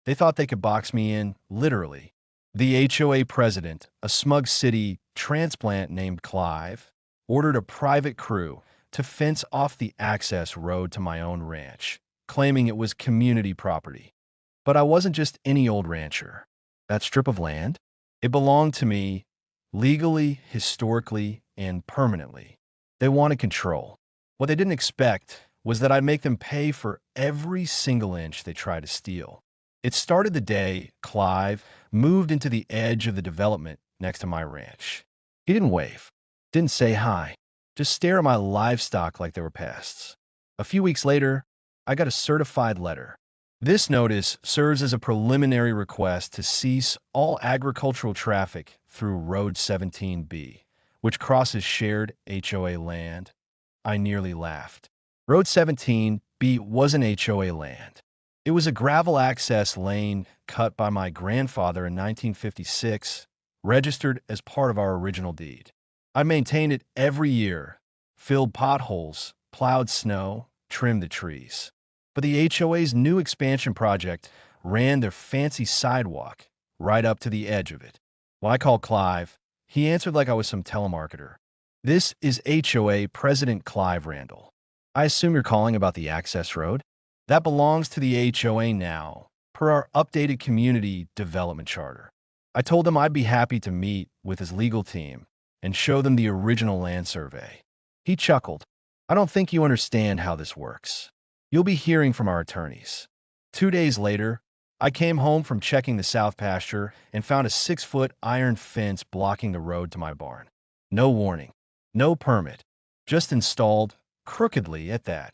They thought they could box me in, literally. The HOA president, a smug city transplant named Clive, ordered a private crew to fence off the access road to my own ranch, claiming it was community property. But I wasn't just any old rancher. That strip of land, it belonged to me legally, historically, and permanently. They wanted control. What they didn't expect was that I'd make them pay for every single inch they tried to steal. It started the day Clive moved into the edge of the development next to my ranch. He didn't wave, didn't say hi, just stare at my livestock like they were pests. A few weeks later, I got a certified letter. This notice serves as a preliminary request to cease all agricultural traffic through Road 17B, which crosses shared HOA land. I nearly laughed. Road 17B wasn't HOA land. It was a gravel access lane cut by my grandfather in 1956, registered as part of our original deed. I maintained it every year, filled potholes, plowed snow, trimmed the trees. But the HOA's new expansion project ran their fancy sidewalk right up to the edge of it. When I called Clive, he answered like I was some telemarketer. "This is HOA President Clive Randall. I assume you're calling about the access road? That belongs to the HOA now, per our updated community development charter." I told him I'd be happy to meet with his legal team and show them the original land survey. He chuckled. "I don't think you understand how this works. You'll be hearing from our attorneys." 2 days later, I came home from checking the south pasture and found a 6-foot iron fence blocking the road to my barn. No warning, no permit, just installed, crookedly at that,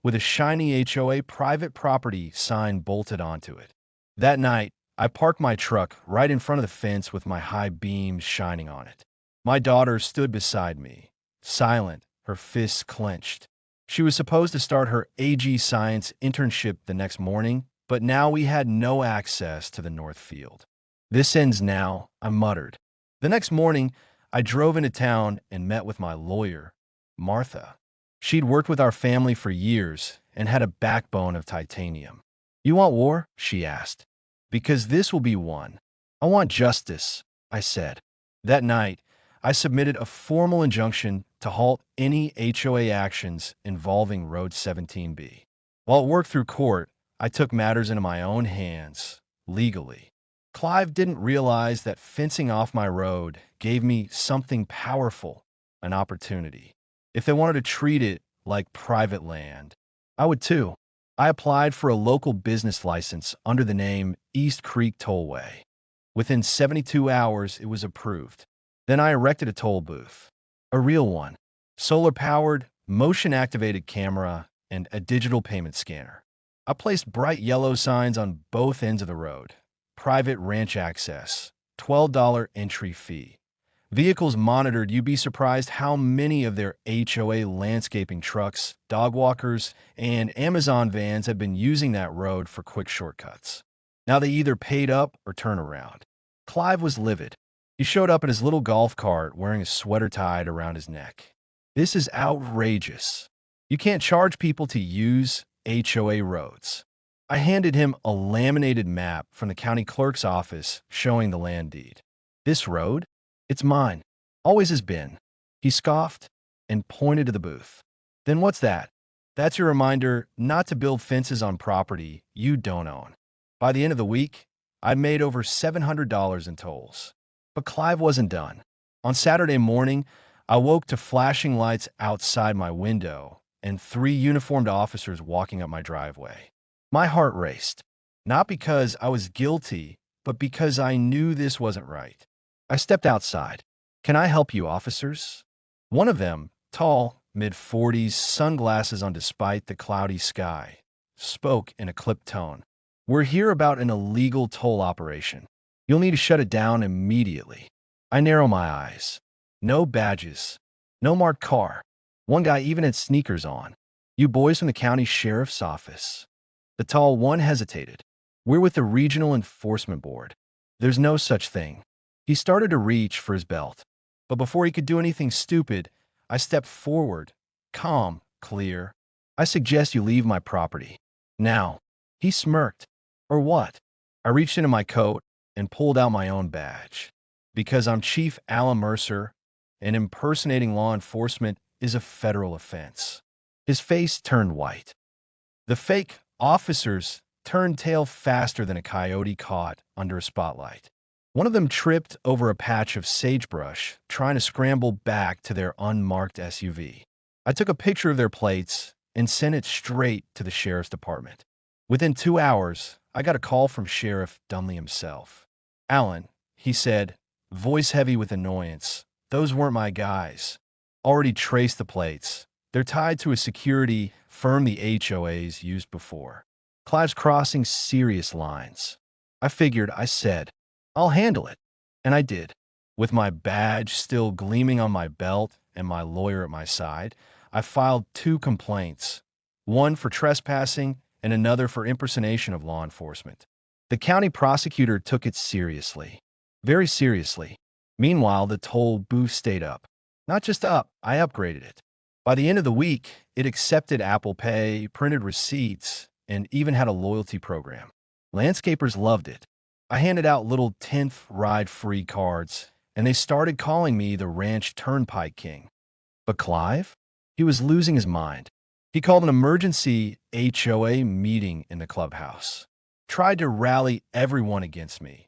with a shiny HOA private property sign bolted onto it. That night, I parked my truck right in front of the fence with my high beams shining on it. My daughter stood beside me, silent, her fists clenched. She was supposed to start her AG Science internship the next morning, but now we had no access to the north field. "This ends now," I muttered. The next morning, I drove into town and met with my lawyer, Martha. She'd worked with our family for years and had a backbone of titanium. "You want war?" she asked. "Because this will be one." "I want justice," I said. That night, I submitted a formal injunction to halt any HOA actions involving Road 17B. While it worked through court, I took matters into my own hands, legally. Clive didn't realize that fencing off my road gave me something powerful, an opportunity. If they wanted to treat it like private land, I would too. I applied for a local business license under the name East Creek Tollway. Within 72 hours, it was approved. Then I erected a toll booth, a real one, solar-powered, motion-activated camera, and a digital payment scanner. I placed bright yellow signs on both ends of the road. Private ranch access, $12 entry fee. Vehicles monitored. You'd be surprised how many of their HOA landscaping trucks, dog walkers, and Amazon vans have been using that road for quick shortcuts. Now they either paid up or turn around. Clive was livid. He showed up in his little golf cart wearing a sweater tied around his neck. "This is outrageous. You can't charge people to use HOA roads." I handed him a laminated map from the county clerk's office showing the land deed. "This road? It's mine. Always has been." He scoffed and pointed to the booth. "Then what's that?" "That's your reminder not to build fences on property you don't own." By the end of the week, I'd made over $700 in tolls. But Clive wasn't done. On Saturday morning, I woke to flashing lights outside my window and 3 uniformed officers walking up my driveway. My heart raced, not because I was guilty, but because I knew this wasn't right. I stepped outside. "Can I help you, officers?" One of them, tall, mid-40s, sunglasses on despite the cloudy sky, spoke in a clipped tone. "We're here about an illegal toll operation. You'll need to shut it down immediately." I narrow my eyes. No badges. No marked car. One guy even had sneakers on. "You boys from the county sheriff's office?" The tall one hesitated. "We're with the Regional Enforcement Board." "There's no such thing." He started to reach for his belt. But before he could do anything stupid, I stepped forward, calm, clear. "I suggest you leave my property. Now." He smirked. "Or what?" I reached into my coat and pulled out my own badge. Because I'm Chief Alan Mercer, and impersonating law enforcement is a federal offense. His face turned white. The fake officers turned tail faster than a coyote caught under a spotlight. One of them tripped over a patch of sagebrush, trying to scramble back to their unmarked SUV. I took a picture of their plates and sent it straight to the sheriff's department. Within 2 hours, I got a call from Sheriff Dunley himself. "Alan," he said, voice heavy with annoyance, "those weren't my guys. Already traced the plates. They're tied to a security firm the HOAs used before. Clive's crossing serious lines." I said, "I'll handle it." And I did. With my badge still gleaming on my belt and my lawyer at my side, I filed 2 complaints, one for trespassing and another for impersonation of law enforcement. The county prosecutor took it seriously, very seriously. Meanwhile, the toll booth stayed up. Not just up, I upgraded it. By the end of the week, it accepted Apple Pay, printed receipts, and even had a loyalty program. Landscapers loved it. I handed out little 10th ride-free cards, and they started calling me the Ranch Turnpike King. But Clive? He was losing his mind. He called an emergency HOA meeting in the clubhouse, tried to rally everyone against me,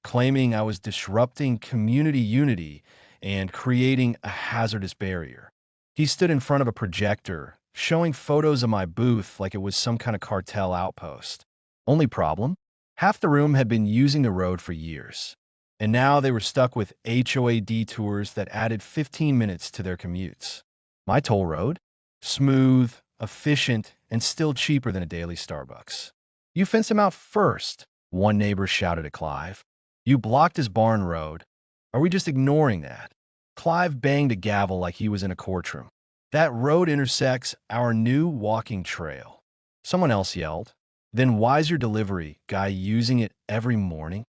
claiming I was disrupting community unity and creating a hazardous barrier. He stood in front of a projector, showing photos of my booth like it was some kind of cartel outpost. Only problem? Half the room had been using the road for years, and now they were stuck with HOA detours that added 15 minutes to their commutes. My toll road? Smooth, efficient, and still cheaper than a daily Starbucks. "You fenced him out first," one neighbor shouted at Clive. "You blocked his barn road. Are we just ignoring that?" Clive banged a gavel like he was in a courtroom. "That road intersects our new walking trail." Someone else yelled. "Then why's your delivery guy using it every morning?"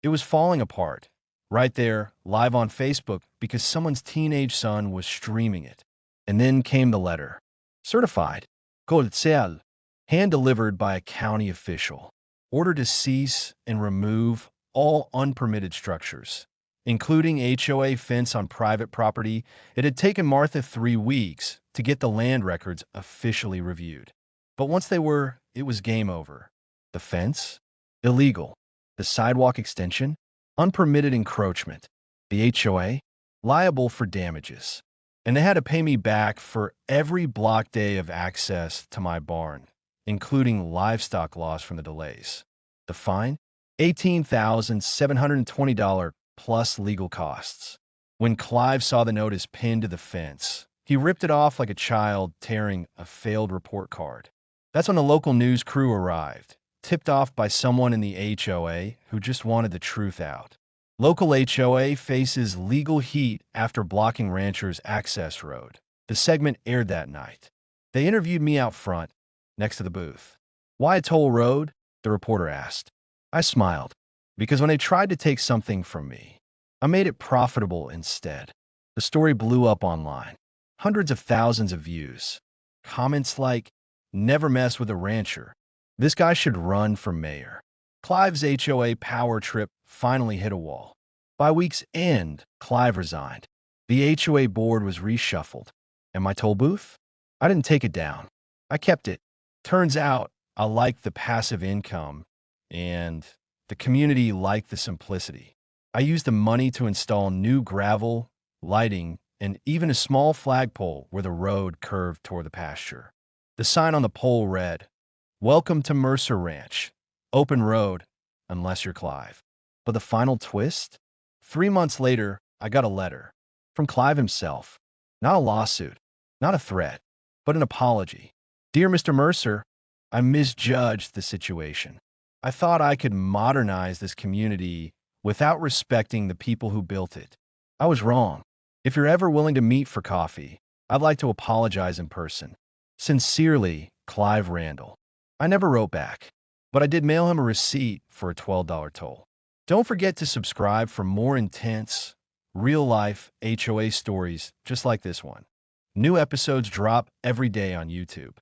It was falling apart, right there, live on Facebook, because someone's teenage son was streaming it. And then came the letter. Certified. Codicil. Hand-delivered by a county official. Order to cease and remove all unpermitted structures, including HOA fence on private property. It had taken Martha 3 weeks to get the land records officially reviewed. But once they were, it was game over. The fence? Illegal. The sidewalk extension? Unpermitted encroachment. The HOA? Liable for damages. And they had to pay me back for every block day of access to my barn, including livestock loss from the delays. The fine? $18,720 plus legal costs. When Clive saw the notice pinned to the fence, he ripped it off like a child tearing a failed report card. That's when the local news crew arrived, tipped off by someone in the HOA who just wanted the truth out. Local HOA faces legal heat after blocking ranchers' access road. The segment aired that night. They interviewed me out front, next to the booth. "Why a toll road?" the reporter asked. I smiled, because when they tried to take something from me, I made it profitable instead. The story blew up online. Hundreds of thousands of views. Comments like, "Never mess with a rancher. This guy should run for mayor." Clive's HOA power trip finally hit a wall. By week's end, Clive resigned. The HOA board was reshuffled. And my toll booth? I didn't take it down. I kept it. Turns out I liked the passive income, and the community liked the simplicity. I used the money to install new gravel, lighting, and even a small flagpole where the road curved toward the pasture. The sign on the pole read, "Welcome to Mercer Ranch. Open road, unless you're Clive." But the final twist? 3 months later, I got a letter from Clive himself. Not a lawsuit, not a threat, but an apology. "Dear Mr. Mercer, I misjudged the situation. I thought I could modernize this community without respecting the people who built it. I was wrong. If you're ever willing to meet for coffee, I'd like to apologize in person. Sincerely, Clive Randall." I never wrote back, but I did mail him a receipt for a $12 toll. Don't forget to subscribe for more intense, real-life HOA stories just like this one. New episodes drop every day on YouTube.